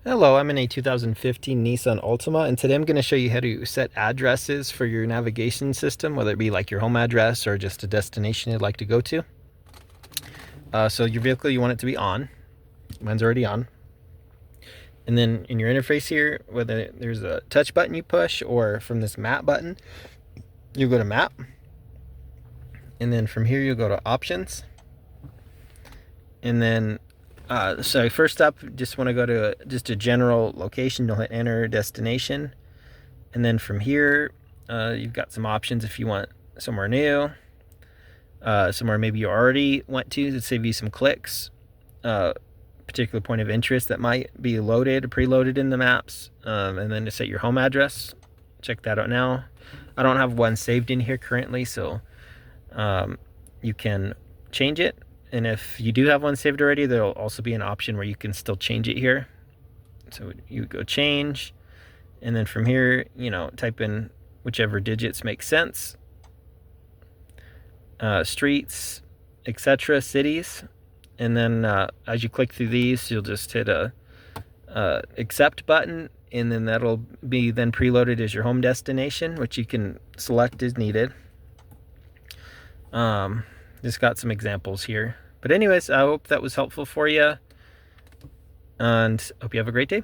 Hello, I'm in a 2015 Nissan Altima, and today I'm going to show you how to set addresses for your navigation system, whether it be like your home address or just a destination you'd like to go to. So your vehicle, you want it to be on. Mine's already on. And then in your interface here, whether there's a touch button you push or from this map button, you go to map. And then from here, you'll go to options. And then so first up, just want to go to just a general location. You'll hit enter destination, and then from here you've got some options if you want somewhere new, somewhere maybe you already went to save you some clicks, particular point of interest that might be loaded or preloaded in the maps, and then to set your home address. Check that out now. I don't have one saved in here currently, so you can change it. And if you do have one saved already, there'll also be an option where you can still change it here. So you go change, and then from here, type in whichever digits make sense. Streets, etc., cities. And then as you click through these, you'll just hit a accept button, and then that'll be then preloaded as your home destination, which you can select as needed. Just got some examples here. But anyways, I hope that was helpful for you, and hope you have a great day.